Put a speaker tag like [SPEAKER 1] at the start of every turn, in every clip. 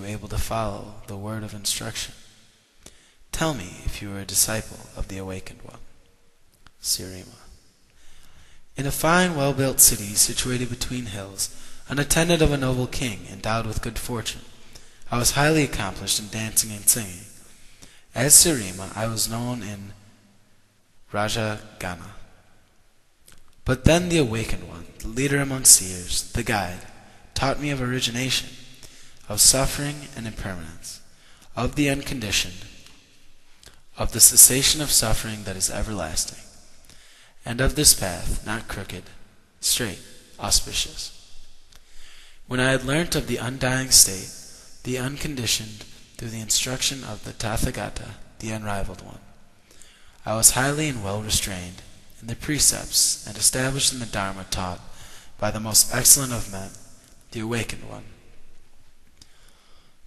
[SPEAKER 1] you able to follow the word of instruction? Tell me if you are a disciple of the Awakened One. Sirima. In a fine, well-built city situated between hills, an attendant of a noble king, endowed with good fortune, I was highly accomplished in dancing and singing. As Sirima, I was known in Rajagana. But then the Awakened One, the leader among seers, the guide, taught me of origination, of suffering and impermanence, of the unconditioned, of the cessation of suffering that is everlasting, and of this path, not crooked, straight, auspicious. When I had learnt of the undying state, the unconditioned, through the instruction of the Tathagata, the Unrivaled One, I was highly and well restrained in the precepts and established in the Dharma taught by the most excellent of men, the Awakened One.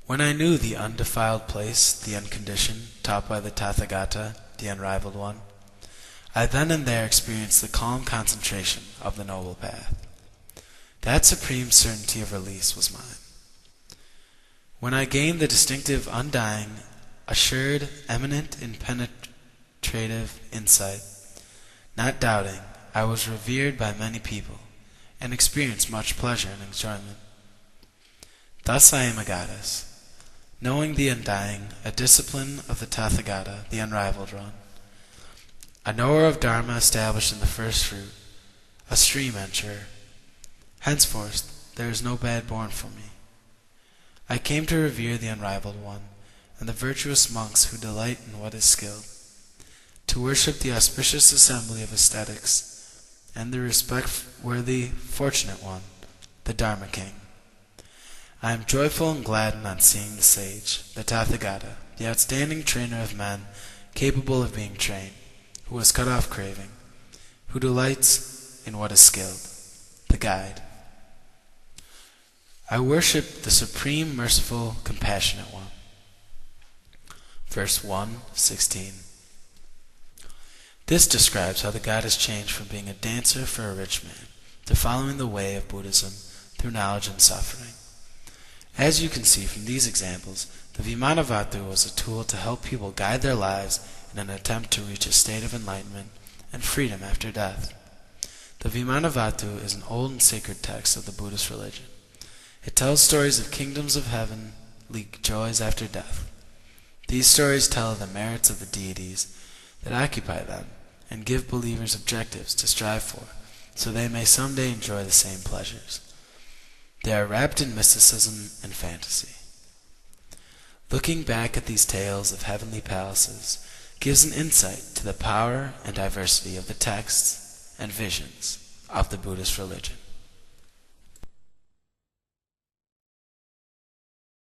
[SPEAKER 1] When I knew the undefiled place, the unconditioned, taught by the Tathagata, the Unrivaled One, I then and there experienced the calm concentration of the Noble Path. That supreme certainty of release was mine. When I gained the distinctive, undying, assured, eminent, impenetrative insight, not doubting, I was revered by many people, and experienced much pleasure and enjoyment. Thus I am a goddess, knowing the undying, a discipline of the Tathagata, the Unrivaled One, a knower of Dharma established in the first fruit, a stream enterer. Henceforth there is no bad born for me. I came to revere the Unrivaled One, and the virtuous monks who delight in what is skilled, to worship the auspicious assembly of ascetics, and the respect-worthy fortunate one, the Dharma King. I am joyful and gladdened on seeing the sage, the Tathagata, the outstanding trainer of men, capable of being trained, who has cut off craving, who delights in what is skilled, the guide. I worship the supreme, merciful, compassionate one. Verse 1:16. This describes how the god has changed from being a dancer for a rich man to following the way of Buddhism through knowledge and suffering. As you can see from these examples, the vimanavatthu was a tool to help people guide their lives in an attempt to reach a state of enlightenment and freedom after death. The vimanavatthu is an old and sacred text of the Buddhist religion. It tells stories of kingdoms of heavenly joys after death. These stories tell of the merits of the deities that occupy them and give believers objectives to strive for, so they may someday enjoy the same pleasures. They are wrapped in mysticism and fantasy. Looking back at these tales of heavenly palaces gives an insight to the power and diversity of the texts and visions of the Buddhist religion.